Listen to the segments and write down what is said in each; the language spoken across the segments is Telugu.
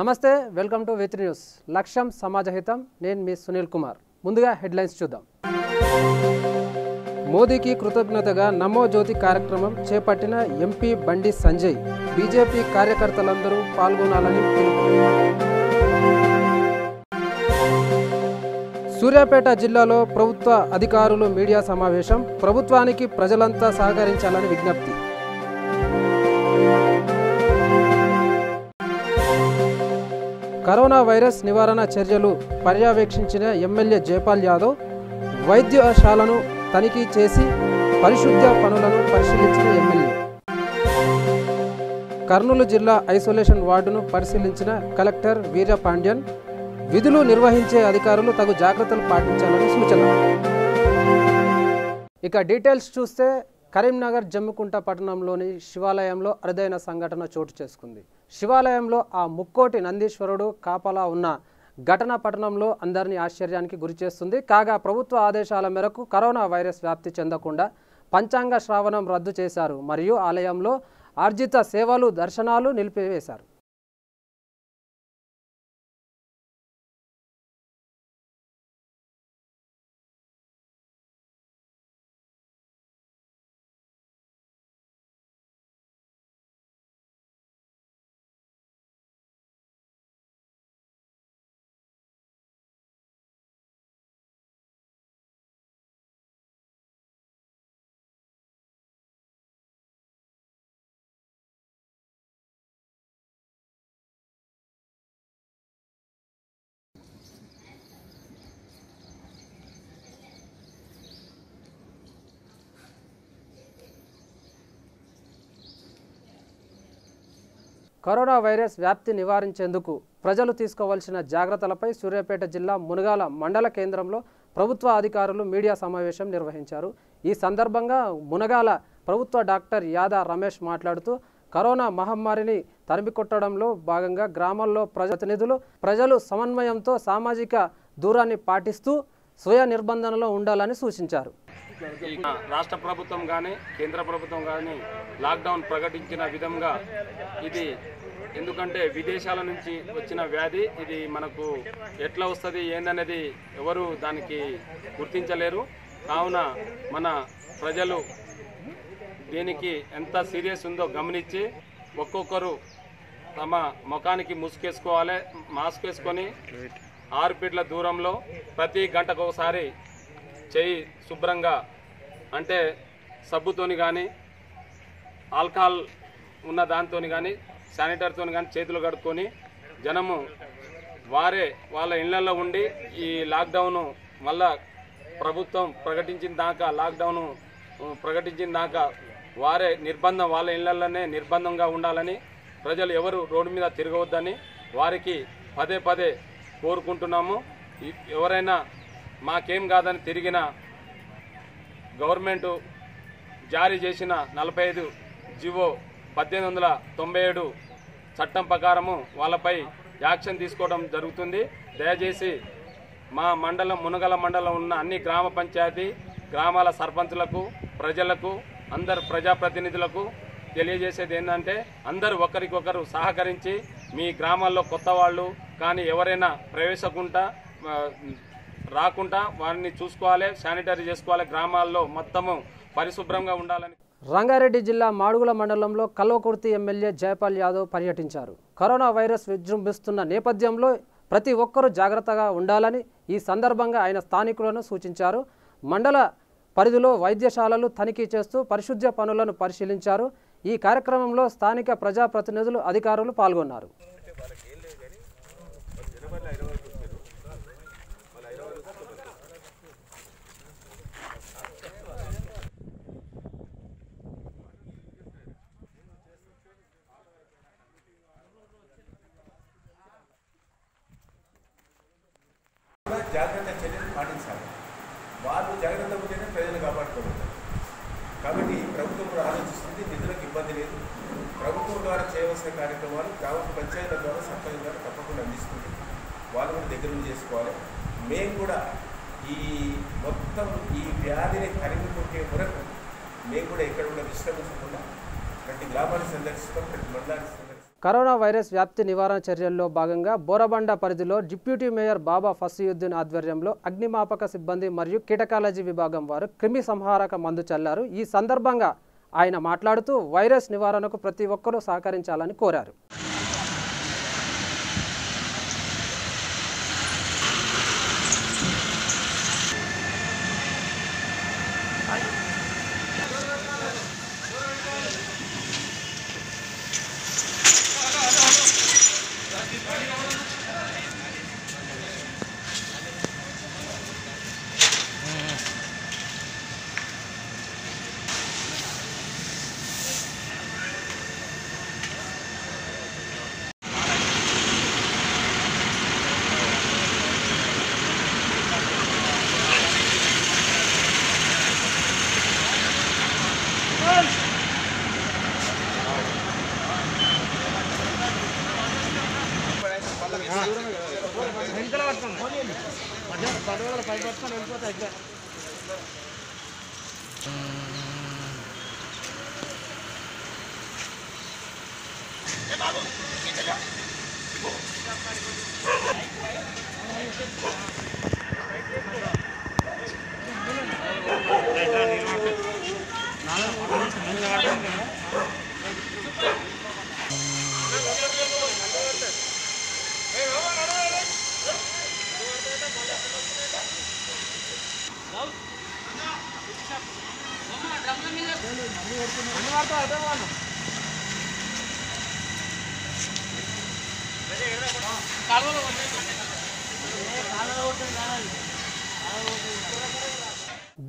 నమస్తే వెల్కమ్ టు వెచ్ న్యూస్ లక్ష్యం సమాజహితం నేను మీ సునీల్ కుమార్ ముందుగా హెడ్లైన్స్ చూద్దాం మోదీకి కృతజ్ఞతగా నమో జ్యోతి కార్యక్రమం చేపట్టిన ఎంపీ బండి సంజయ్ బీజేపీ కార్యకర్తలందరూ పాల్గొనాలని పిలుపు సూర్యాపేట జిల్లాలో ప్రభుత్వ అధికారులు మీడియా సమావేశం ప్రభుత్వానికి ప్రజలంతా సహకరించాలని విజ్ఞప్తి కరోనా వైరస్ నివారణ చర్యలు పర్యవేక్షించిన ఎమ్మెల్యే జైపాల్ యాదవ్ వైద్యశాలను తనిఖీ చేసి పరిశుద్ధ పనులను పరిశీలించిన ఎమ్మెల్యే కర్నూలు జిల్లా ఐసోలేషన్ వార్డును పరిశీలించిన కలెక్టర్ వీరపాండ్యన్ విధులు నిర్వహించే అధికారులు తగు జాగ్రత్తలు పాటించాలని సూచన ఇక డీటెయిల్స్ చూస్తే కరీంనగర్ జమ్మికుంట పట్టణంలోని శివాలయంలో అరుదైన సంఘటన చోటు చేసుకుంది శివాలయంలో ఆ ముక్కోటి నందీశ్వరుడు కాపలా ఉన్న ఘటన పట్టణంలో అందరినీ ఆశ్చర్యానికి గురిచేస్తుంది కాగా ప్రభుత్వ ఆదేశాల మేరకు కరోనా వైరస్ వ్యాప్తి చెందకుండా పంచాంగ శ్రావణం రద్దు చేశారు మరియు ఆలయంలో ఆర్జిత సేవలు దర్శనాలు నిలిపివేశారు కరోనా వైరస్ వ్యాప్తి నివారించేందుకు ప్రజలు తీసుకోవాల్సిన జాగ్రత్తలపై సూర్యాపేట జిల్లా మునగాల మండల కేంద్రంలో ప్రభుత్వ అధికారులు మీడియా సమావేశం నిర్వహించారు ఈ సందర్భంగా మునగాల ప్రభుత్వ డాక్టర్ యాదా రమేష్ మాట్లాడుతూ కరోనా మహమ్మారిని తరిమికొట్టడంలో భాగంగా గ్రామాల్లో ప్రజలు సమన్వయంతో సామాజిక దూరాన్ని పాటిస్తూ స్వయ నిర్బంధనలో ఉండాలని సూచించారు రాష్ట్ర ప్రభుత్వం కానీ కేంద్ర ప్రభుత్వం కానీ లాక్డౌన్ ప్రకటించిన విధంగా ఇది ఎందుకంటే విదేశాల నుంచి వచ్చిన వ్యాధి ఇది మనకు ఎట్లా వస్తుంది ఏందనేది ఎవరు దానికి గుర్తించలేరు కావున మన ప్రజలు దీనికి ఎంత సీరియస్ ఉందో గమనించి ఒక్కొక్కరు తమ ముఖానికి ముసుకేసుకోవాలి మాస్క్ వేసుకొని 6 ఫీట్ల దూరంలో ప్రతి గంటకు ఒకసారి చేయి శుభ్రంగా అంటే సబ్బుతోని కానీ ఆల్కహాల్ ఉన్న దాంతో కానీ శానిటైజర్తో కానీ చేతులు కడుక్కొని జనము వారే వాళ్ళ ఇళ్లలో ఉండి ఈ లాక్డౌను మళ్ళా ప్రభుత్వం ప్రకటించిన దాకా లాక్డౌను ప్రకటించిన దాకా వారే నిర్బంధం వాళ్ళ ఇళ్లలోనే నిర్బంధంగా ఉండాలని ప్రజలు ఎవరు రోడ్డు మీద తిరగవద్దని వారికి పదే పదే కోరుకుంటున్నాము ఎవరైనా మాకేం కాదని తిరిగిన గవర్నమెంటు జారీ చేసిన 45 జీవో 1897 చట్టం ప్రకారము వాళ్ళపై యాక్షన్ తీసుకోవడం జరుగుతుంది దయచేసి మా మండలం మునగల మండలం ఉన్న అన్ని గ్రామ పంచాయతీ గ్రామాల సర్పంచులకు ప్రజలకు అందరు ప్రజాప్రతినిధులకు తెలియజేసేది ఏంటంటే అందరూ ఒకరికొకరు సహకరించి మీ గ్రామాల్లో కొత్త వాళ్ళు కానీ ఎవరైనా ప్రవేశకుండా రాకుండా వారిని చూసుకోవాలి శానిటైజ్ చేసుకోవాలి గ్రామాల్లో మొత్తము పరిశుభ్రంగా ఉండాలని రంగారెడ్డి జిల్లా మాడుగుల మండలంలో కల్వకుర్తి ఎమ్మెల్యే జైపాల్ యాదవ్ పర్యటించారు కరోనా వైరస్ విజృంభిస్తున్న నేపథ్యంలో ప్రతి ఒక్కరూ జాగ్రత్తగా ఉండాలని ఈ సందర్భంగా ఆయన స్థానికులను సూచించారు మండల పరిధిలో వైద్యశాలలు తనిఖీ చేస్తూ పరిశుద్ధ పనులను పరిశీలించారు ఈ కార్యక్రమంలో స్థానిక ప్రజాప్రతినిధులు అధికారులు పాల్గొన్నారు జాగ్రత్త చర్యలు పాటించాలి వాళ్ళు జాగ్రత్త ఉంటేనే ప్రజలు కాపాడుకోగలుగుతారు కాబట్టి ప్రభుత్వం కూడా ఆలోచిస్తుంది నిధులకు ఇబ్బంది లేదు ప్రభుత్వం ద్వారా చేయవలసిన కార్యక్రమాలు గ్రామ పంచాయతీల ద్వారా సర్పంచ్ ద్వారా తప్పకుండా అందిస్తుంది వాళ్ళు కూడా దగ్గర నుంచి చేసుకోవాలి మేము కూడా ఈ మొత్తం ఈ వ్యాధిని తరిమికొట్టే వరకు మేము కూడా ఎక్కడ కూడా డిస్టర్బెన్స్ ఉండకుండా ప్రతి గ్రామాన్ని సందర్శిస్తాం ప్రతి మండలాన్ని సందర్శిస్తాం కరోనా వైరస్ వ్యాప్తి నివారణ చర్యల్లో భాగంగా బోరబండ పరిధిలో డిప్యూటీ మేయర్ బాబా ఫసీయుద్దీన్ ఆధ్వర్యంలో అగ్నిమాపక సిబ్బంది మరియు కీటకాలజీ విభాగం వారు క్రిమి సంహారక మందు చల్లారు. ఈ సందర్భంగా ఆయన మాట్లాడుతూ వైరస్ నివారణకు ప్రతి ఒక్కరూ సహకరించాలని కోరారు.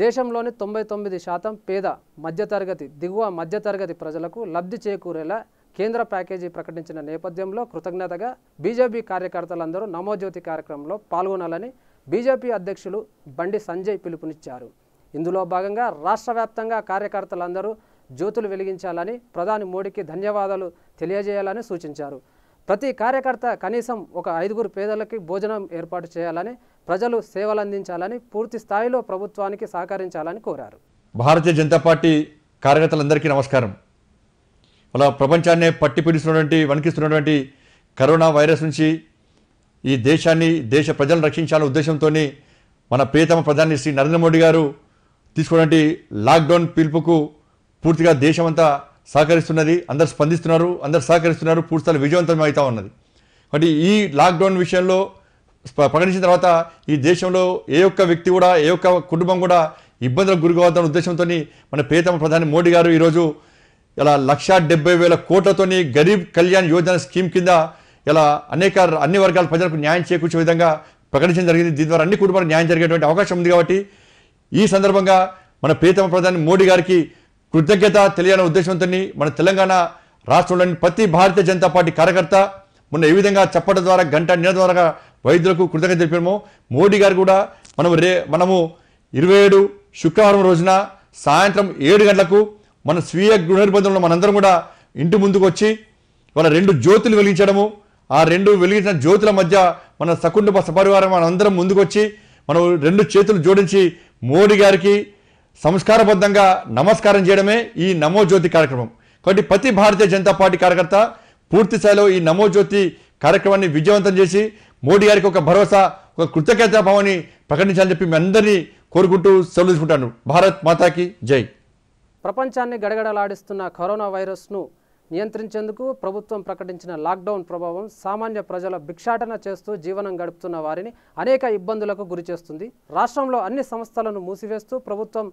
దేశంలోని 99% పేద మధ్యతరగతి దిగువ మధ్యతరగతి ప్రజలకు లబ్ధి చేకూరేలా కేంద్ర ప్యాకేజీ ప్రకటించిన నేపథ్యంలో కృతజ్ఞతగా బీజేపీ కార్యకర్తలందరూ నమో జ్యోతి కార్యక్రమంలో పాల్గొనాలని బీజేపీ అధ్యక్షులు బండి సంజయ్ పిలుపునిచ్చారు. ఇందులో భాగంగా రాష్ట్ర వ్యాప్తంగా కార్యకర్తలందరూ జ్యోతులు వెలిగించాలని, ప్రధాని మోడీకి ధన్యవాదాలు తెలియజేయాలని సూచించారు. ప్రతి కార్యకర్త కనీసం ఒక 5 పేదలకి భోజనం ఏర్పాటు చేయాలని, ప్రజలు సేవలందించాలని, పూర్తి స్థాయిలో ప్రభుత్వానికి సహకరించాలని కోరారు. భారతీయ జనతా పార్టీ కార్యకర్తలందరికీ నమస్కారం. అలా ప్రపంచాన్నే పట్టి పిలుస్తున్నటువంటి వణికిస్తున్నటువంటి కరోనా వైరస్ నుంచి ఈ దేశాన్ని దేశ ప్రజలను రక్షించాలనే ఉద్దేశంతో మన ప్రియతమ ప్రధాని శ్రీ నరేంద్ర మోడీ గారు తీసుకున్నటువంటి లాక్డౌన్ పిలుపుకు పూర్తిగా దేశమంతా సహకరిస్తున్నది. అందరు స్పందిస్తున్నారు, అందరు సహకరిస్తున్నారు, పూర్తిస్థాయి విజయవంతం అవుతా ఉన్నది. కాబట్టి ఈ లాక్డౌన్ విషయంలో ప్రకటించిన తర్వాత ఈ దేశంలో ఏ ఒక్క వ్యక్తి కూడా, ఏ ఒక్క కుటుంబం కూడా ఇబ్బందులకు గురికావద్దన్న ఉద్దేశంతో మన ప్రియతమ ప్రధాని మోడీ గారు ఈరోజు ఇలా 1,70,000 కోట్లతోని గరీబ్ కళ్యాణ్ యోజన స్కీమ్ కింద ఇలా అన్ని వర్గాల ప్రజలకు న్యాయం చేకూర్చే విధంగా ప్రకటించడం జరిగింది. దీని ద్వారా అన్ని కుటుంబాలకు న్యాయం జరిగేటువంటి అవకాశం ఉంది. కాబట్టి ఈ సందర్భంగా మన ప్రియతమ ప్రధాని మోడీ గారికి కృతజ్ఞత తెలియాలనే ఉద్దేశంతో మన తెలంగాణ రాష్ట్రంలోని ప్రతి భారతీయ జనతా పార్టీ కార్యకర్త మొన్న ఏ విధంగా చప్పట్ల ద్వారా గంట నీళ్ళ ద్వారా వైద్యులకు కృతజ్ఞత తెలిపామో మోడీ గారు కూడా మనము 27 శుక్రవారం రోజున సాయంత్రం 7 గంటలకు మన స్వీయ గృహ నిర్బంధంలో మనందరం కూడా ఇంటి ముందుకు వచ్చి వాళ్ళ 2 జ్యోతులు వెలిగించడము, ఆ 2 వెలిగించిన జ్యోతుల మధ్య మన సకుటుంబ సపరివారం మనందరం ముందుకు వచ్చి మనం 2 చేతులు జోడించి మోడీ గారికి సంస్కారబద్ధంగా నమస్కారం చేయడమే ఈ నమో జ్యోతి కార్యక్రమం. కాబట్టి ప్రతి భారతీయ జనతా పార్టీ కార్యకర్త పూర్తి స్థాయిలో ఈ నమో జ్యోతి కార్యక్రమాన్ని విజయవంతం చేసి మోడీ గారికి ఒక భరోసా, ఒక కృతజ్ఞతా భావాన్ని ప్రకటించాలని చెప్పి మీ అందరినీ కోరుకుంటూ సెలవు తీసుకుంటాను. భారత్ మాతాకి జై. ప్రపంచాన్ని గడగడలాడిస్తున్న కరోనా వైరస్ను నియంత్రించేందుకు ప్రభుత్వం ప్రకటించిన లాక్డౌన్ ప్రభావం సామాన్య ప్రజల భిక్షాటన చేస్తూ జీవనం గడుపుతున్న వారిని అనేక ఇబ్బందులకు గురిచేస్తుంది. రాష్ట్రంలో అన్ని సంస్థలను మూసివేస్తూ ప్రభుత్వం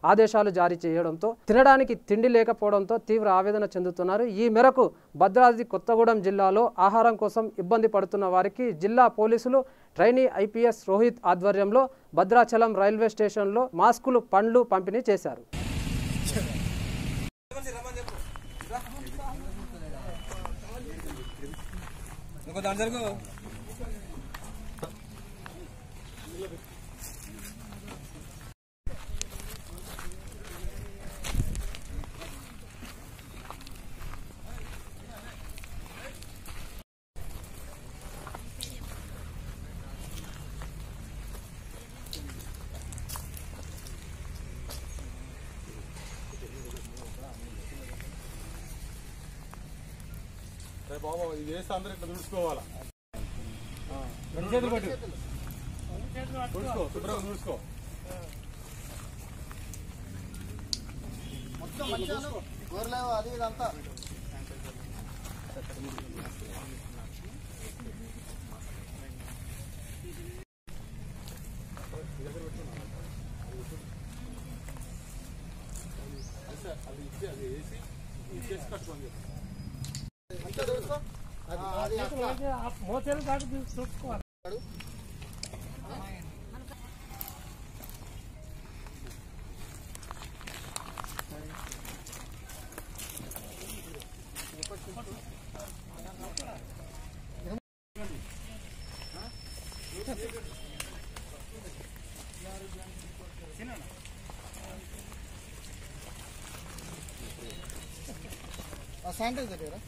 ఆదేశాలు జారీ చేయడంతో తినడానికి తిండి లేకపోవడంతో తీవ్ర ఆవేదన చెందుతున్నారు. ఈ మేరకు భద్రాద్రి కొత్తగూడెం జిల్లాలో ఆహారం కోసం ఇబ్బంది పడుతున్న వారికి జిల్లా పోలీసులు ట్రైనీ ఐపీఎస్ రోహిత్ ఆధ్వర్యంలో భద్రాచలం రైల్వే స్టేషన్లో మాస్కులు, పండ్లు పంపిణీ చేశారు. బాబా ఇది వేస్తే అందరూ ఇట్లా తుడుచుకోవాలా. రెండు చేతులు పట్టు తుడుచుకో, శుభ్రంగా తుడుచుకో. మొత్తం మంచిగా గోరలేవు అది ఇదంతా అది ఇచ్చి అది వేసి ఇచ్చేసి కట్టుకోండి. మోతేలు కాదు చూసుకోవాలి. శానిటైజర్ కదా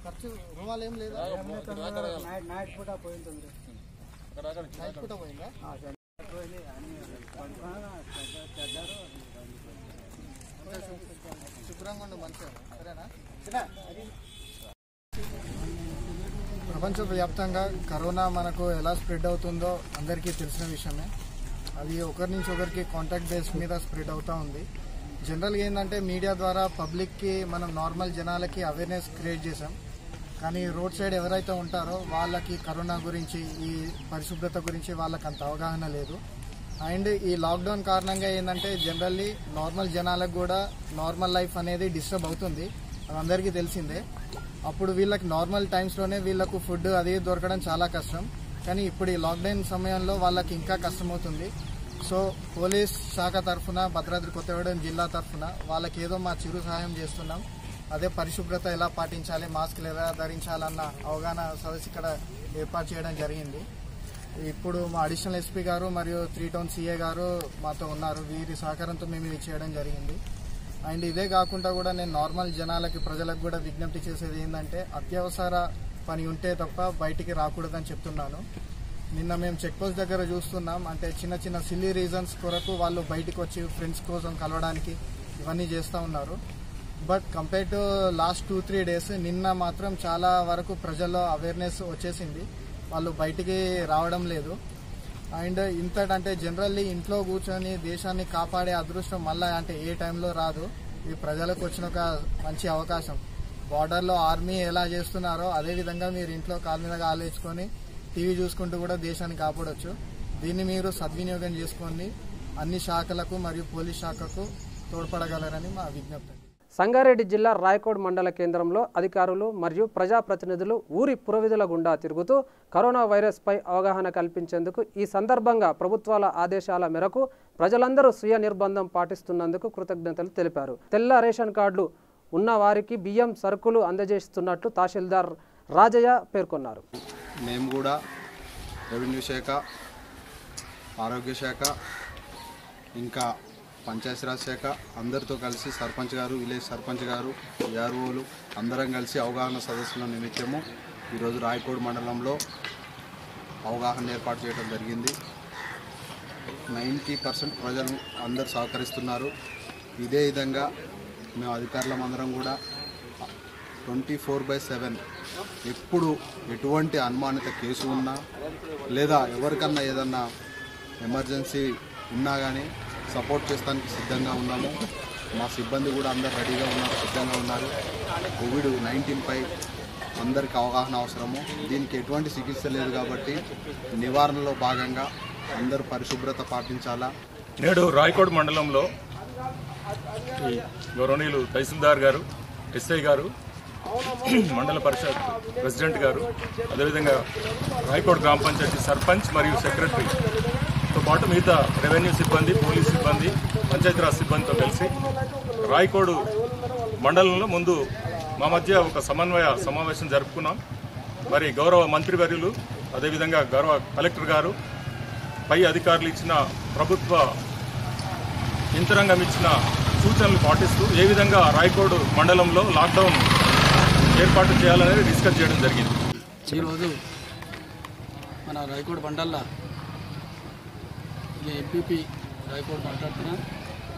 ఖర్చు రుమాలు ఏం లేదా? నైట్ పూట పోయింది. నైట్ పూట పోయిందా? శుభ్రంగా ఉండు మంచిగా. సరేనా? ప్రపంచవ్యాప్తంగా కరోనా మనకు ఎలా స్ప్రెడ్ అవుతుందో అందరికీ తెలిసిన విషయమే. అది ఒకరి నుంచి ఒకరికి కాంటాక్ట్ బేస్ మీద స్ప్రెడ్ అవుతూ ఉంది. జనరల్గా ఏంటంటే మీడియా ద్వారా పబ్లిక్కి మనం నార్మల్ జనాలకి అవేర్నెస్ క్రియేట్ చేసాం. కానీ రోడ్ సైడ్ ఎవరైతే ఉంటారో వాళ్ళకి కరోనా గురించి, ఈ పరిశుభ్రత గురించి వాళ్ళకి అంత అవగాహన లేదు. అండ్ ఈ లాక్డౌన్ కారణంగా ఏంటంటే జనరల్లీ నార్మల్ జనాలకు కూడా నార్మల్ లైఫ్ అనేది డిస్టర్బ్ అవుతుంది. అది అందరికీ తెలిసిందే. అప్పుడు వీళ్ళకి నార్మల్ టైమ్స్లోనే వీళ్ళకు ఫుడ్ అది దొరకడం చాలా కష్టం. కానీ ఇప్పుడు ఈ లాక్డౌన్ సమయంలో వాళ్ళకి ఇంకా కష్టమవుతుంది. సో పోలీస్ శాఖ తరఫున, భద్రాద్రి కొత్తగూడెం జిల్లా తరఫున వాళ్ళకి ఏదో మా చిరు సహాయం చేస్తున్నాం. అదే పరిశుభ్రత ఎలా పాటించాలి, మాస్కులు ఎలా ధరించాలన్న అవగాహన సదస్సు ఇక్కడ ఏర్పాటు చేయడం జరిగింది. ఇప్పుడు మా అడిషనల్ ఎస్పీ గారు మరియు 3 టౌన్ సిఏ గారు మాతో ఉన్నారు. వీరి సహకారంతో మేము ఇది చేయడం జరిగింది. అండ్ ఇదే కాకుండా కూడా నేను నార్మల్ జనాలకి, ప్రజలకు కూడా విజ్ఞప్తి చేసేది ఏంటంటే అత్యవసర పని ఉంటే తప్ప బయటికి రాకూడదని చెప్తున్నాను. నిన్న మేము చెక్ పోస్ట్ దగ్గర చూస్తున్నాం, అంటే చిన్న చిన్న సిల్లీ రీజన్స్ కొరకు వాళ్ళు బయటకు వచ్చి ఫ్రెండ్స్ కోసం కలవడానికి ఇవన్నీ చేస్తూ ఉన్నారు. But compare to last 2-3 days నిన్న మాత్రం చాలా వరకు ప్రజల్లో అవేర్నెస్ వచ్చేసింది. వాళ్ళు బయటికి రావడం లేదు. అండ్ ఇంతటంటే జనరల్లీ ఇంట్లో కూర్చొని దేశాన్ని కాపాడే అదృష్టం మళ్ళీ అంటే ఏ టైంలో రాదు. ఇది ప్రజలకు వచ్చిన ఒక మంచి అవకాశం. బార్డర్లో ఆర్మీ ఎలా చేస్తున్నారో అదేవిధంగా మీరు ఇంట్లో కాలు మీద ఆలోచించుకొని టీవీ చూసుకుంటూ కూడా దేశాన్ని కాపాడొచ్చు. దీన్ని మీరు సద్వినియోగం చేసుకోండి. అన్ని శాఖలకు మరియు పోలీస్ శాఖకు తోడ్పడగలరని మా విజ్ఞప్తి. సంగారెడ్డి జిల్లా రాయకోడ్ మండల కేంద్రంలో అధికారులు మరియు ప్రజాప్రతినిధులు ఊరి పురవీధుల గుండా తిరుగుతూ కరోనా వైరస్పై అవగాహన కల్పించేందుకు ఈ సందర్భంగా ప్రభుత్వాల ఆదేశాల మేరకు ప్రజలందరూ స్వీయ నిర్బంధం పాటిస్తున్నందుకు కృతజ్ఞతలు తెలిపారు. తెల్ల రేషన్ కార్డులు ఉన్న వారికి బియ్యం సరుకులు అందజేస్తున్నట్లు తహసీల్దార్ రాజయ్య పేర్కొన్నారు. మేము కూడా రెవెన్యూ శాఖ, ఆరోగ్య శాఖ, ఇంకా పంచాయతీరాజ్ శాఖ అందరితో కలిసి సర్పంచ్ గారు, విలేజ్ సర్పంచ్ గారు, ఆర్ఓలు అందరం కలిసి అవగాహన సదస్సుల నిమిత్తము ఈరోజు రాయకోడ్ మండలంలో అవగాహన ఏర్పాటు చేయడం జరిగింది. 90% ప్రజలు అందరూ సహకరిస్తున్నారు. ఇదే విధంగా మేము అధికారులమందరం కూడా 24/7 ఎప్పుడు ఎటువంటి అనుమానిత కేసు ఉన్నా లేదా ఎవరికన్నా ఏదన్నా ఎమర్జెన్సీ ఉన్నా కానీ సపోర్ట్ చేస్తానికి సిద్ధంగా ఉన్నాము. మా సిబ్బంది కూడా అందరు రెడీగా ఉన్నారు, సిద్ధంగా ఉన్నారు. కోవిడ్-19పై అందరికీ అవగాహన అవసరము. దీనికి ఎటువంటి చికిత్స లేదు కాబట్టి నివారణలో భాగంగా అందరూ పరిశుభ్రత పాటించాలా. నేడు రాయకోడ్ మండలంలో గౌరవనీయులు తహసీల్దార్ గారు, ఎస్ఐ గారు, మండల పరిషత్ ప్రెసిడెంట్ గారు, అదేవిధంగా రాయకోడ్ గ్రామ పంచాయతీ సర్పంచ్ మరియు సెక్రటరీతో పాటు మిగతా రెవెన్యూ సిబ్బంది, పోలీస్ సిబ్బంది, పంచాయతీరాజ్ సిబ్బందితో కలిసి రాయకోడ్ మండలంలో ముందు మా మధ్య ఒక సమన్వయ సమావేశం జరుపుకున్నాం. మరి గౌరవ మంత్రివర్యులు, అదేవిధంగా గౌరవ కలెక్టర్ గారు, పై అధికారులు ఇచ్చిన ప్రభుత్వ యంత్రాంగం ఇచ్చిన సూచనలు పాటిస్తూ ఏ విధంగా రాయకోడ్ మండలంలో లాక్డౌన్ ఏర్పాటు చేయాలనేది డిస్కస్ చేయడం జరిగింది. ఈరోజు మన రాయకోట బండల్ల ఎంపీపీ రాయకోట మాట్లాడుతున్నాం.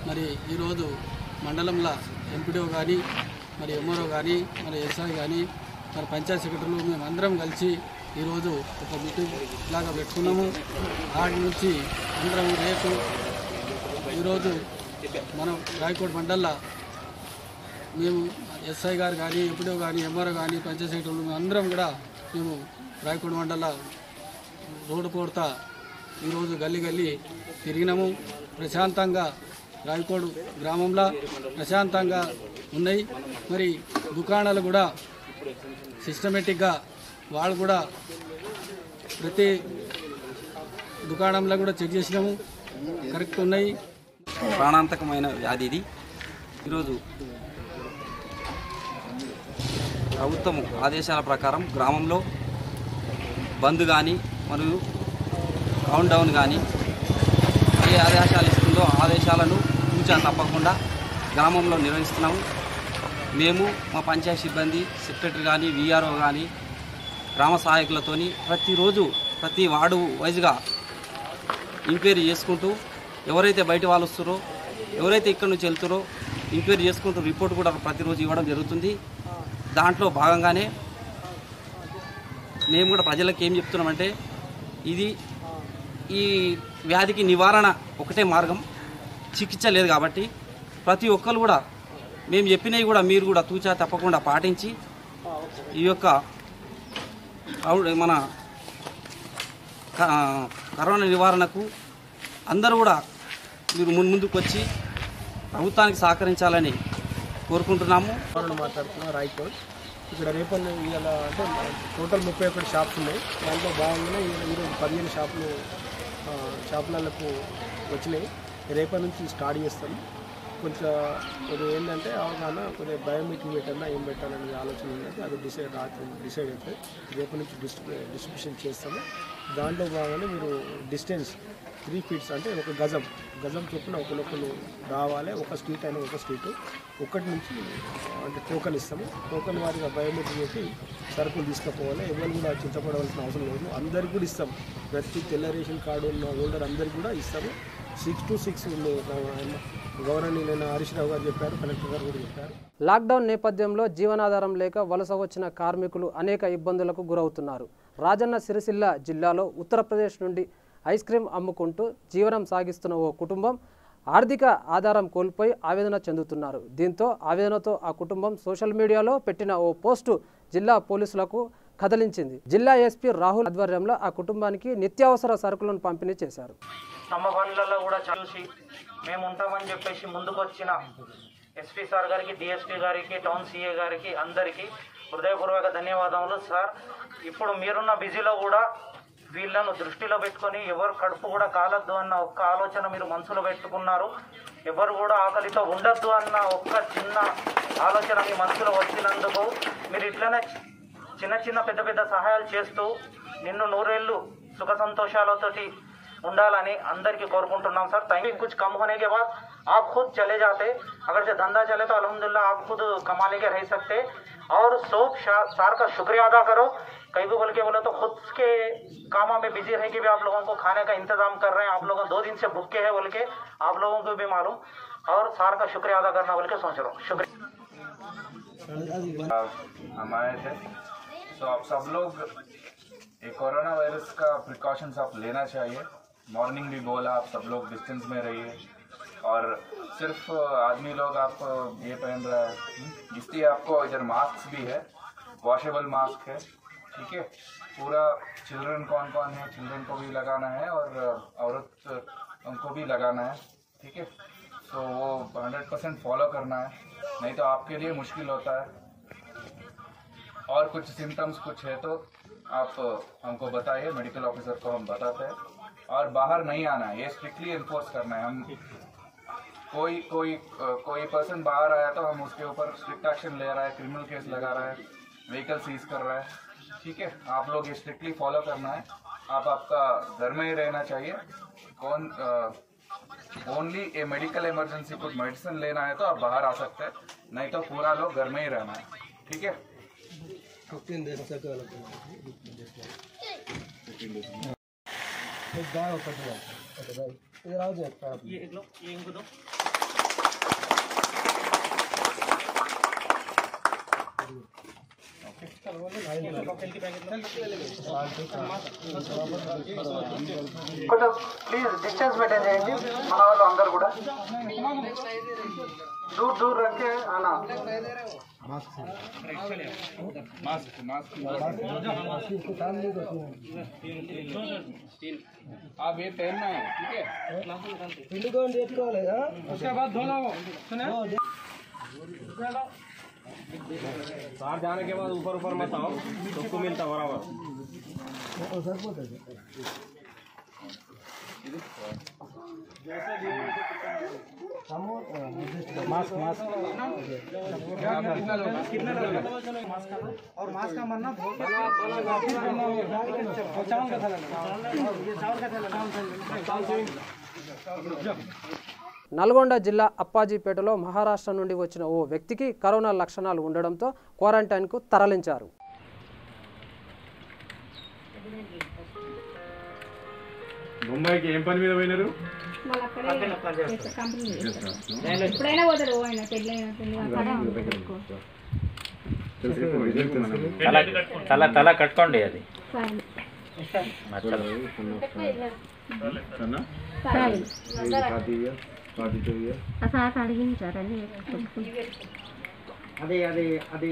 మరి ఈరోజు మండలంలో ఎంపీడీఓ కానీ మరి ఎంఆర్ఓ కానీ మరి ఎస్ఐ కానీ మరి పంచాయత్ సెక్రటరీలు మేమందరం కలిసి ఈరోజు ఒక మీటింగ్ లాగా పెట్టుకున్నాము. ఆడి నుంచి అందరం రేపు ఈరోజు మనం రాయకోట మండల్ల మేము ఎస్ఐ గారు కానీ ఎంపీడీఓ కానీ ఎంఆర్ఓ కానీ పంచాయత్ సెక్రటరీలు మేము అందరం కూడా మేము రాయకోట మండల రోడ్డు కొడతా ఈరోజు గల్లీ గల్లీ తిరిగినాము. ప్రశాంతంగా రాయకోడు గ్రామంలో ప్రశాంతంగా ఉన్నాయి. మరి దుకాణాలు కూడా సిస్టమేటిక్గా వాళ్ళు కూడా ప్రతి దుకాణంలో కూడా చెక్ చేసినాము, కరెక్ట్ ఉన్నాయి. ప్రాణాంతకమైన వ్యాధి ఇది. ఈరోజు ప్రభుత్వం ఆదేశాల ప్రకారం గ్రామంలో బంద్ కానీ మరియు కౌంట్ డౌన్ కానీ ఏ ఆదేశాలు ఇస్తుందో ఆదేశాలను తూచా తప్పకుండా గ్రామంలో నిర్వహిస్తున్నాము. మేము మా పంచాయతీ సిబ్బంది సెక్రటరీ కానీ వీఆర్ఓ కానీ గ్రామ సహాయకులతోని ప్రతిరోజు ప్రతి వార్డు వైజ్గా ఎంక్వైరీ చేసుకుంటూ ఎవరైతే బయట వాళ్ళు వస్తారో ఎవరైతే ఇక్కడి నుంచి వెళ్తారో ఎంక్వైరీ చేసుకుంటూ రిపోర్ట్ కూడా ప్రతిరోజు ఇవ్వడం జరుగుతుంది. దాంట్లో భాగంగానే మేము కూడా ప్రజలకు ఏం చెప్తున్నామంటే ఈ వ్యాధికి నివారణ ఒకటే మార్గం, చికిత్స లేదు కాబట్టి ప్రతి ఒక్కరు కూడా మేము చెప్పినవి కూడా మీరు కూడా తూచా తప్పకుండా పాటించి ఈ యొక్క మన కరోనా నివారణకు అందరూ కూడా మీరు ముందుకు వచ్చి ప్రభుత్వానికి సహకరించాలని కోరుకుంటున్నాము. మాట్లాడుతున్నాం రాయకోట్. ఇక్కడ రేపటి ఇవాళ అంటే టోటల్ 31 షాప్స్ ఉన్నాయి. దాంట్లో భాగంగానే ఈరోజు 15 షాపులకు వచ్చినాయి. రేపటి నుంచి స్టార్ట్ చేస్తాం. కొంచెం ఏంటంటే అవగాహన కొద్దిగా బయోమెట్రిక్ పెట్టాలన్నా ఏం పెట్టాలనే ఆలోచన ఉన్నది. అది డిసైడ్ అవుతుంది. రేపటి నుంచి డిస్ట్రిబ్యూషన్ చేస్తాము. దాంట్లో భాగంగానే మీరు డిస్టెన్స్ 3 feet అంటే ఒక గజం చొప్పున ఒకరు రావాలి. ఒక స్ట్రీట్ అయినా ఒక స్ట్రీటు ఒకటి నుంచి అంటే టోకన్ ఇస్తాము. టోకన్ వారిగా బయోమెట్రిక్ పెట్టి సరుకులు తీసుకుపోవాలి. ఎవరు కూడా చింతపడవలసిన అవసరం లేదు. అందరికి కూడా ఇస్తాం. ప్రతి తెల్ల రేషన్ కార్డు ఉన్న హోల్డర్ అందరికి కూడా ఇస్తాము. 6 to 6 గవర్నర్ హరీష్ రావు గారు చెప్పారు, కలెక్టర్ గారు కూడా చెప్పారు. లాక్డౌన్ నేపథ్యంలో జీవనాధారం లేక వలస వచ్చిన కార్మికులు అనేక ఇబ్బందులకు గురవుతున్నారు. రాజన్న సిరిసిల్ల జిల్లాలో ఉత్తరప్రదేశ్ నుండి ఐస్ క్రీమ్ అమ్ముకుంటూ జీవనం సాగిస్తున్న ఓ కుటుంబం ఆర్థిక ఆధారం కోల్పోయి ఆవేదన చెందుతున్నారు. దీంతో ఆవేదనతో ఆ కుటుంబం సోషల్ మీడియాలో పెట్టిన ఓ పోస్టు జిల్లా పోలీసులకు కదిలించింది. జిల్లా ఎస్పీ రాహుల్ ఆధ్వర్యంలో ఆ కుటుంబానికి నిత్యావసర సరుకులను పంపిణీ చేశారు. తమ పనులలో కూడా చూసి మేము ఉంటామని చెప్పేసి ముందుకు వచ్చిన ఎస్పీ సార్ గారికి, డిఎస్పీ గారికి, టౌన్ సిఏ గారికి అందరికీ హృదయపూర్వక ధన్యవాదములు. సార్ ఇప్పుడు మీరున్న బిజీలో కూడా వీళ్ళను దృష్టిలో పెట్టుకొని ఎవరు కడుపు కూడా కాలద్దు అన్న ఒక్క ఆలోచన మీరు మనసులో పెట్టుకున్నారు. ఎవరు కూడా ఆకలితో ఉండద్దు అన్న ఒక్క చిన్న ఆలోచన మీ మనసులో వచ్చినందుకు మీరు ఇట్లనే చిన్న పెద్ద సహాయాలు చేస్తూ నిన్ను 100 ఏళ్ళు సుఖ సంతోషాలతోటి ఉండాలని అందరికీ కోరుకుంటున్నాం సార్. థैंक यू. कुछ कम होने के बाद आप खुद चले जाते, अगर से धंधा चले तो अल्हम्दुलिल्लाह आप खुद कमा लेके रह सकते. और सब सार का शुक्रिया अदा करो. कहीं भी बोल के बोले तो खुद के कामों में बिजी रह के भी आप लोगों को खाने का इंतजाम कर रहे हैं. आप लोग 2 दिन से भूखे हैं बोल के आप लोगों को भी मालूम, और सार का शुक्रिया अदा करना बोल के सोच रहा हूँ. शुक्रिया. हम आए थे तो आप सब लोग ये कोरोना वायरस का प्रिकॉशंस आप लेना चाहिए. मॉर्निंग भी बोला आप सब लोग डिस्टेंस में रहिए, और सिर्फ आदमी लोग आप ये पहन रहा है, इसलिए आपको इधर मास्क भी है, वॉशेबल मास्क है. ठीक है. पूरा चिल्ड्रन कौन है, चिल्ड्रन को भी लगाना है और औरत उनको भी लगाना है. ठीक है. तो वो 100% फॉलो करना है, नहीं तो आपके लिए मुश्किल होता है. और कुछ सिम्टम्स कुछ है तो आप हमको बताइए, मेडिकल ऑफिसर को हम बताते हैं. और बाहर नहीं आना है, ये स्ट्रिक्टली इन्फोर्स करना है. हम कोई पर्सन बाहर आया तो हम उसके ऊपर स्ट्रिक्ट एक्शन ले रहा है, क्रिमिनल केस लगा रहा है, व्हीकल सीज कर रहा है. ठीक है. आप लोग ये स्ट्रिक्टली फॉलो करना है. आपका घर में ही रहना चाहिए. ओनली ए मेडिकल इमरजेंसी कुछ मेडिसिन लेना है तो आप बाहर आ सकते हैं, नहीं तो पूरा लोग घर में ही रहना है. ठीक है. కొంచెం ప్లీజ్ డిస్టెన్స్ మెయింటైన్ చేయండి మన వాళ్ళు అందరు కూడా దూర్ దూర్ रखे आना आप ये पहनना है ठीक है उसके बाद धोना हो सुने बाहर जाने के बाद ऊपर ऊपर मत आओ सबको मिलता बराबर मास्क मास्क कितना और मास्क का मरना चावल का थैला నల్గొండ జిల్లా అప్పాజీపేటలో మహారాష్ట్ర నుండి వచ్చిన ఓ వ్యక్తికి కరోనా లక్షణాలు ఉండడంతో క్వారంటైన్కు తరలించారు. ముంబైకి ఏం పని మీద పోయినారు? తల కట్టుకోండి అది అడిగించారని అదే అదే అదే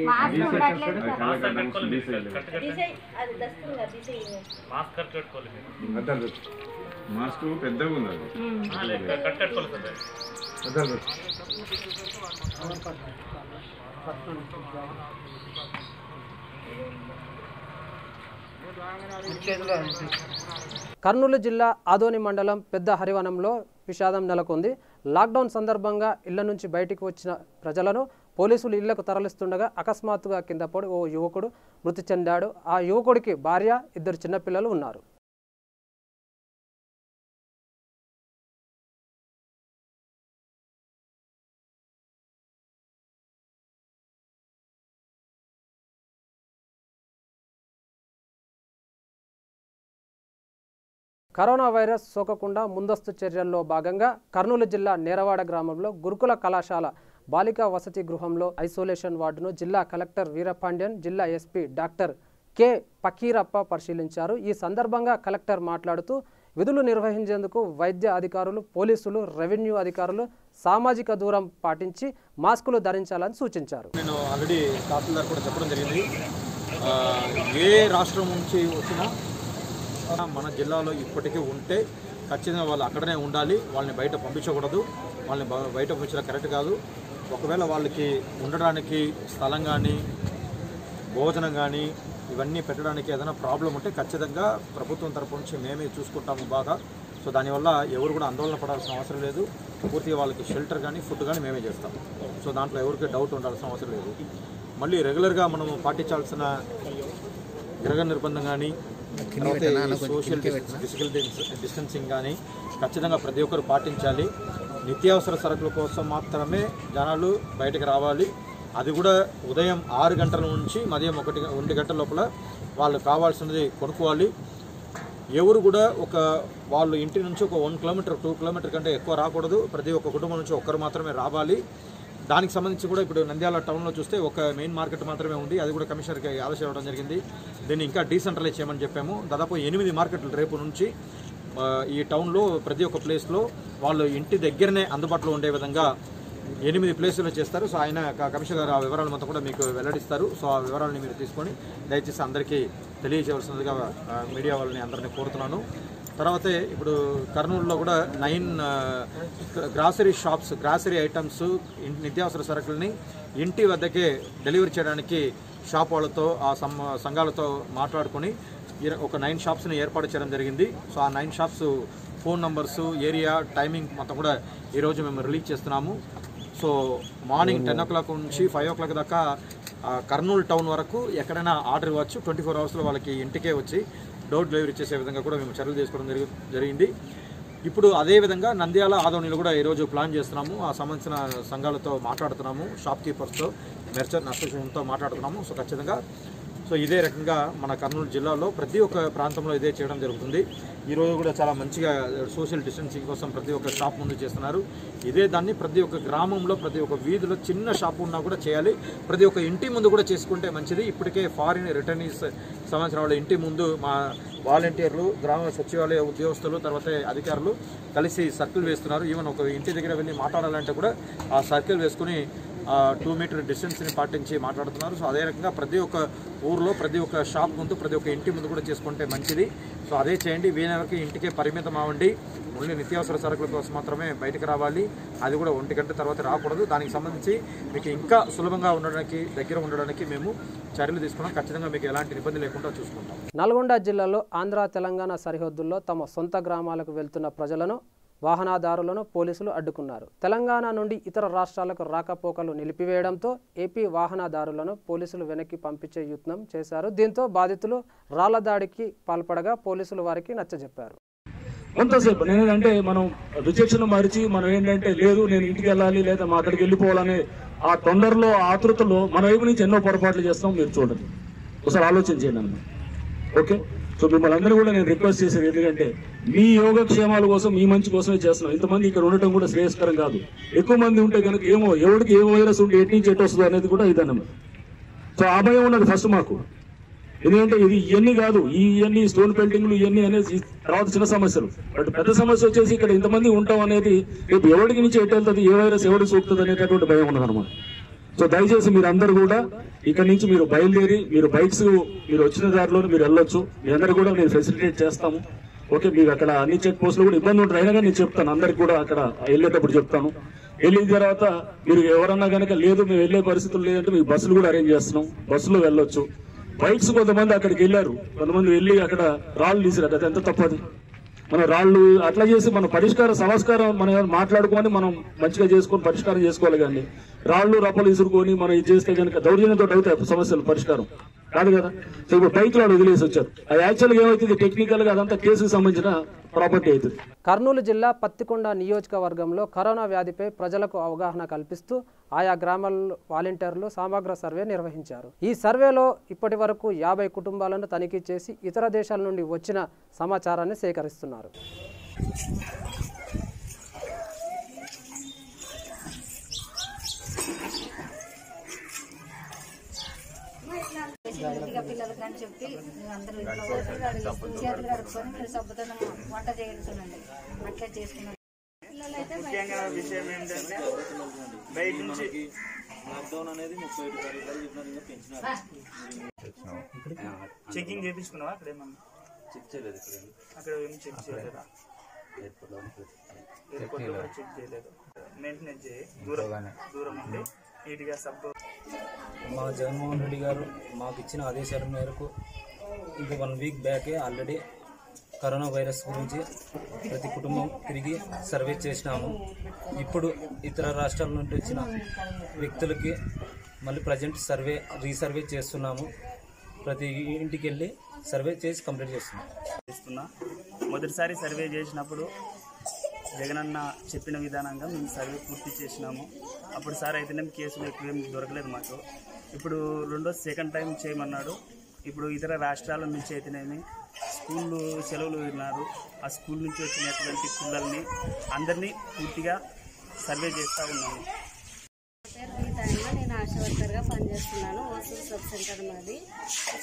మాస్క్ పెద్దగా ఉంది కర్నూలు జిల్లా ఆదోని మండలం పెద్ద హరివనంలో విషాదం నెలకొంది. లాక్డౌన్ సందర్భంగా ఇళ్ల నుంచి బయటికి వచ్చిన ప్రజలను పోలీసులు ఇళ్లకు తరలిస్తుండగా అకస్మాత్తుగా కింద పడి ఓ యువకుడు మృతి చెందాడు. ఆ యువకుడికి భార్య, 2 చిన్నపిల్లలు ఉన్నారు. కరోనా వైరస్ సోకకుండా ముందస్తు చర్యల్లో భాగంగా కర్నూలు జిల్లా నేరవాడ గ్రామంలో గురుకుల కళాశాల బాలికా వసతి గృహంలో ఐసోలేషన్ వార్డును జిల్లా కలెక్టర్ వీరపాండ్యన్, జిల్లా ఎస్పీ డాక్టర్ కె పకీరప్ప పరిశీలించారు. ఈ సందర్భంగా కలెక్టర్ మాట్లాడుతూ విధులు నిర్వహించేందుకు వైద్య అధికారులు, పోలీసులు, రెవెన్యూ అధికారులు సామాజిక దూరం పాటించి మాస్కులు ధరించాలని సూచించారు. నేను ఆల్రెడీ తహసీల్దార్ కూడా చెప్పడం జరిగింది. ఏ రాష్ట్రం నుంచి వచ్చినా మన జిల్లాలో ఇప్పటికీ ఉంటే ఖచ్చితంగా వాళ్ళు అక్కడనే ఉండాలి. వాళ్ళని బయట పంపించకూడదు. వాళ్ళని బయట పంపించడం కరెక్ట్ కాదు. ఒకవేళ వాళ్ళకి ఉండడానికి స్థలం కానీ, భోజనం కానీ ఇవన్నీ పెట్టడానికి ఏదైనా ప్రాబ్లం ఉంటే ఖచ్చితంగా ప్రభుత్వం తరపు నుంచి మేమే చూసుకుంటాము బాగా. సో దానివల్ల ఎవరు కూడా ఆందోళన పడాల్సిన అవసరం లేదు. పూర్తిగా వాళ్ళకి షెల్టర్ కానీ, ఫుడ్ కానీ మేమే చేస్తాం. సో దాంట్లో ఎవరికి డౌట్ ఉండాల్సిన అవసరం లేదు. మళ్ళీ రెగ్యులర్గా మనము పాటించాల్సిన గృహ నిర్బంధం కానీ, సోషల్ ఫిజికల్ డిస్టెన్సింగ్ కానీ ఖచ్చితంగా ప్రతి ఒక్కరు పాటించాలి. నిత్యావసర సరుకుల కోసం మాత్రమే జనాలు బయటకు రావాలి. అది కూడా ఉదయం 6 గంటల నుంచి మధ్యం 1 గంటల లోపల వాళ్ళు కావాల్సినది కొనుక్కోవాలి. ఎవరు కూడా వాళ్ళు ఇంటి నుంచి ఒక 1 కిలోమీటర్ 2 కిలోమీటర్ కంటే ఎక్కువ రాకూడదు. ప్రతి ఒక్క కుటుంబం నుంచి ఒక్కరు మాత్రమే రావాలి. దానికి సంబంధించి కూడా ఇప్పుడు నంద్యాల టౌన్లో చూస్తే ఒక మెయిన్ మార్కెట్ మాత్రమే ఉంది. అది కూడా కమిషనర్కి ఆదేశం ఇవ్వడం జరిగింది. దీన్ని ఇంకా డీసెంట్రలైజ్ చేయమని చెప్పాము. దాదాపు 8 మార్కెట్లు రేపు నుంచి ఈ టౌన్లో ప్రతి ఒక్క ప్లేస్లో వాళ్ళు ఇంటి దగ్గరనే అందుబాటులో ఉండే విధంగా 8 ప్లేసులు చేస్తారు. సో ఆయన కమిషనర్ గారు ఆ వివరాలు మొత్తం కూడా మీకు వెల్లడిస్తారు. సో ఆ వివరాలని మీరు తీసుకొని దయచేసి అందరికీ తెలియజేయవలసిందిగా మీడియా వాళ్ళని అందరినీ కోరుతున్నాను. తర్వాత ఇప్పుడు కర్నూలులో కూడా 9 గ్రాసరీ షాప్స్, గ్రాసరీ ఐటమ్స్, నిత్యావసర సరుకుల్ని ఇంటి వద్దకే డెలివరీ చేయడానికి షాప్ వాళ్ళతో, ఆ సంఘాలతో మాట్లాడుకొని ఒక 9 షాప్స్ని ఏర్పాటు చేయడం జరిగింది. సో ఆ 9 shops phone numbers, area, timing మొత్తం కూడా ఈరోజు మేము రిలీజ్ చేస్తున్నాము. సో మార్నింగ్ 10 o'clock నుంచి 5 o'clock దాకా కర్నూలు టౌన్ వరకు ఎక్కడైనా ఆర్డర్ ఇవ్వచ్చు. 24 hours వాళ్ళకి ఇంటికే వచ్చి డోర్ డెలివరీ చేసే విధంగా కూడా మేము చర్యలు తీసుకోవడం జరిగింది. ఇప్పుడు అదేవిధంగా నంద్యాల, ఆదోనిలో కూడా ఈరోజు ప్లాన్ చేస్తున్నాము. ఆ సంబంధించిన సంఘాలతో మాట్లాడుతున్నాము, షాప్ కీపర్స్తో, మెర్చంట్ అసోసియేషన్తో మాట్లాడుతున్నాము. సో ఖచ్చితంగా సో ఇదే రకంగా మన కర్నూలు జిల్లాలో ప్రతి ఒక్క ప్రాంతంలో ఇదే చేయడం జరుగుతుంది. ఈరోజు కూడా చాలా మంచిగా సోషల్ డిస్టెన్సింగ్ కోసం ప్రతి ఒక్క షాప్ ముందు చేస్తున్నారు. ఇదే దాన్ని ప్రతి ఒక్క గ్రామంలో ప్రతి ఒక్క వీధిలో చిన్న షాప్ ఉన్నా కూడా చేయాలి. ప్రతి ఒక్క ఇంటి ముందు కూడా చేసుకుంటే మంచిది. ఇప్పటికే ఫారిన్ రిటర్నీస్ సంవత్సరం వాళ్ళ ఇంటి ముందు మా వాలంటీర్లు, గ్రామ సచివాలయ ఉద్యోగస్తులు, తర్వాత అధికారులు కలిసి సర్కిల్ వేస్తున్నారు. ఈవెన్ ఒక ఇంటి దగ్గర వెళ్ళి మాట్లాడాలంటే కూడా ఆ సర్కిల్ వేసుకుని 2 మీటర్ డిస్టెన్స్ని పాటించి మాట్లాడుతున్నారు. సో అదే రకంగా ప్రతి ఒక్క ఊర్లో ప్రతి ఒక్క షాప్ ముందు ప్రతి ఒక్క ఇంటి ముందు కూడా చేసుకుంటే మంచిది. సో అదే చేయండి. వీళ్ళకి ఇంటికే పరిమితం అవ్వండి. ఓన్లీ నిత్యావసర సరుకుల కోసం మాత్రమే బయటకు రావాలి. అది కూడా 1 గంట తర్వాత రాకూడదు. దానికి సంబంధించి మీకు ఇంకా సులభంగా ఉండడానికి, దగ్గర ఉండడానికి మేము చర్యలు తీసుకున్నాం. ఖచ్చితంగా మీకు ఎలాంటి ఇబ్బంది లేకుండా చూసుకుంటాం. నల్గొండ జిల్లాలో ఆంధ్ర తెలంగాణ సరిహద్దుల్లో తమ సొంత గ్రామాలకు వెళ్తున్న ప్రజలను, వాహనదారులను పోలీసులు అడ్డుకున్నారు. తెలంగాణ నుండి ఇతర రాష్ట్రాలకు రాకపోకలు నిలిపివేయడంతో ఏపీ వాహనదారులను పోలీసులు వెనక్కి పంపించే యత్నం చేశారు. దీంతో బాధితులు రాళ్ల దాడికి పాల్పడగా పోలీసులు వారికి నచ్చజెప్పారు. కొంతసేపు నేనేంటంటే మనం రిజెక్షన్ మరిచి మనం ఏంటంటే లేదు నేను ఇంటికి వెళ్ళాలి లేదా మా అక్కడికి వెళ్ళిపోవాలనే ఆ తొందరలో ఆతృతలో మన వైపు నుంచి ఎన్నో పొరపాట్లు చేస్తాం. మీరు చూడండి, ఒకసారి ఆలోచన చేయండి అన్న. ఓకే, సో మిమ్మల్ని అందరూ కూడా నేను రిక్వెస్ట్ చేసేది ఎందుకంటే మీ యోగక్షేమాల కోసం, మీ మంచి కోసమే చేస్తున్నాం. ఇంతమంది ఇక్కడ ఉండటం కూడా శ్రేయస్కరం కాదు. ఎక్కువ మంది ఉంటే కనుక ఏమో ఎవరికి ఏ వైరస్ ఉంటే ఎటు నుంచి ఎటు వస్తుందో అనేది కూడా ఇదన్నమాట. సో ఆ భయం ఉన్నది ఫస్ట్ మాకు. ఎందుకంటే ఇది ఇవన్నీ కాదు, ఇవన్నీ స్టోన్ పెయింటింగ్లు ఇవన్నీ అనేది తర్వాత చిన్న సమస్యలు. బట్ పెద్ద సమస్య వచ్చేసి ఇక్కడ ఇంతమంది ఉంటాం అనేది రేపు ఎవరికి నుంచి ఎటు వెళ్తుంది, ఏ వైరస్ ఎవరికి సోకుతుంది అనేటటువంటి భయం ఉన్నదన్నమాట. సో దయచేసి మీరు అందరూ కూడా ఇక్కడ నుంచి మీరు బయలుదేరి మీరు బైక్స్ మీరు వచ్చిన దారిలో మీరు వెళ్ళొచ్చు. మీ అందరూ కూడా నేను ఫెసిలిటేట్ చేస్తాము. ఓకే, మీకు అక్కడ అన్ని చెక్ పోస్టులు కూడా ఇబ్బంది ఉంటుంది. అయినా కానీ నేను చెప్తాను, అందరికి కూడా అక్కడ వెళ్ళేటప్పుడు చెప్తాను. వెళ్ళిన తర్వాత మీరు ఎవరన్నా కనుక లేదు మేము వెళ్ళే పరిస్థితులు లేదంటే మీకు బస్సులు కూడా అరేంజ్ చేస్తున్నాం, బస్సులో వెళ్ళొచ్చు. బైక్స్ కొంతమంది అక్కడికి వెళ్ళారు, కొంతమంది వెళ్ళి అక్కడ రాళ్ళు తీసిరారు. అది ఎంత తప్పది. మన రాళ్ళు అట్లా చేసి మన సంస్కారం మనం మాట్లాడుకొని మనం మంచిగా చేసుకొని పరిష్కారం చేసుకోవాలి. కానీ రాళ్ళు రప్పలు ఇసురుకొని మనం ఇది చేస్తే కనుక దౌర్జన్యంతో అవుతాయి సమస్యలు పరిష్కారం కాదు కదా. సో ఇప్పుడు బైక్ లో వదిలేసి వచ్చారు. అది యాక్చువల్గా ఏమవుతుంది, టెక్నికల్ గా అదంతా కేసుకు సంబంధించిన ప్రాపర్టీ అవుతుంది. కర్నూలు జిల్లా పత్తికొండ నియోజకవర్గంలో కరోనా వ్యాధిపై ప్రజలకు అవగాహన కల్పిస్తూ ఆయా గ్రామాల్లో వాలంటీర్లు సమగ్ర సర్వే నిర్వహించారు. ఈ సర్వేలో ఇప్పటి వరకు 50 కుటుంబాలను తనిఖీ చేసి ఇతర దేశాల నుండి వచ్చిన సమాచారాన్ని సేకరిస్తున్నారు. పిల్లలకి అని చెప్పి అందరూ చేతులు కడుక్కొని సబ్బుతో వంట చేయించండి. అట్లా చేసుకున్నాం. ముఖ్యంగా విషయం ఏంటంటే బయట నుంచి చెకింగ్ చేయించుకున్నావా? అక్కడ ఏమన్నా చెక్ చేయలేదు. అక్కడ ఏమి చెక్ చేయలేదా? ఎయిర్పోర్ట్లో కూడా చెక్ చేయలేదు. మెయింటెనెన్స్ చేయి, దూరం ఉండి నీట్గా సబ్బు. మా జగన్మోహన్ రెడ్డి గారు మాకు ఇచ్చిన ఆదేశాల మేరకు ఇంకా 1 వీక్ బ్యాకే ఆల్రెడీ కరోనా వైరస్ గురించి ప్రతి కుటుంబం తిరిగి సర్వే చేసినాము. ఇప్పుడు ఇతర రాష్ట్రాల నుండి వచ్చిన వ్యక్తులకి మళ్ళీ ప్రజెంట్ రీసర్వే చేస్తున్నాము. ప్రతి ఇంటికి వెళ్ళి సర్వే చేసి కంప్లీట్ చేస్తున్నాం. మొదటిసారి సర్వే చేసినప్పుడు జగనన్న చెప్పిన విధానంగా మేము సర్వే పూర్తి చేసినాము. అప్పుడు సార్ అయితేనే కేసులు ఎక్కువేం దొరకలేదు మాకు. ఇప్పుడు సెకండ్ టైం చేయమన్నాడు. ఇప్పుడు ఇతర రాష్ట్రాల నుంచి అయితేనేమి స్కూళ్ళు సెలవులు ఉన్నారు. ఆ స్కూల్ నుంచి వచ్చినటువంటి పిల్లల్ని అందరినీ పూర్తిగా సర్వే చేస్తూ ఉన్నాము. నేను ఆశా వర్కర్గా పనిచేస్తున్నాను. ఓసూరు సబ్ సెంటర్ మాది.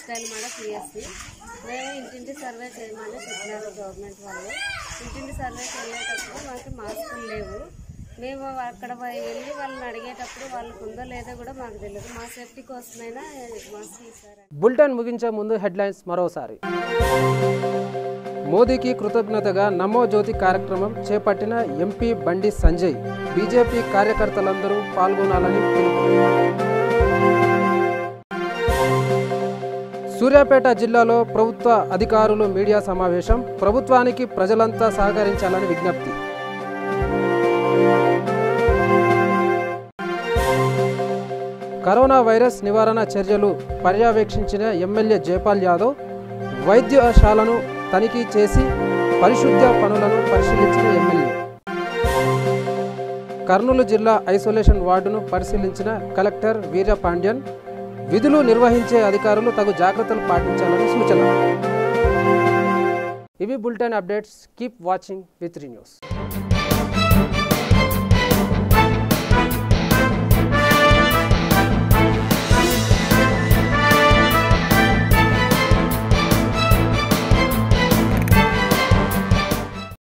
స్టైల్ మాడ పిఎస్సి. మేము ఇంటింటి సర్వే చేయమని చెప్పినారు గవర్నమెంట్ వాళ్ళు. ఇంటింటి సర్వే చేయలేటప్పుడు మాకు మాస్కులు లేవు. మేము అక్కడ వెళ్ళి వాళ్ళని అడిగేటప్పుడు వాళ్ళకు ఉందో లేదో కూడా మాకు తెలియదు. మా సేఫ్టీ కోసమైనా మాస్క్ ఇస్తారు. బులెటిన్ ముగించే ముందు హెడ్లైన్స్ మరోసారి. మోదీకి కృతజ్ఞతగా నమో జ్యోతి కార్యక్రమం చేపట్టిన ఎంపీ బండి సంజయ్. బీజేపీ కార్యకర్తలందరూ పాల్గొనాలని పిలుపు. సూర్యాపేట జిల్లాలో ప్రభుత్వ అధికారులు మీడియా సమావేశం. ప్రభుత్వానికి ప్రజలంతా సహకరించాలని విజ్ఞప్తి. కరోనా వైరస్ నివారణ చర్యలు పర్యవేక్షించిన ఎమ్మెల్యే జైపాల్ యాదవ్. వైద్యశాలను తనిఖీ చేసి పరిశుద్ధ పనులను పరిశీలించిన ఎమ్మెల్యే. కర్నూలు జిల్లా ఐసోలేషన్ వార్డును పరిశీలించిన కలెక్టర్ వీరపాండ్యన్. విధులు నిర్వహించే అధికారులు తగు జాగ్రత్తలు పాటించాలని సూచన. ఇవి bulletin updates. Keep watching V3 news.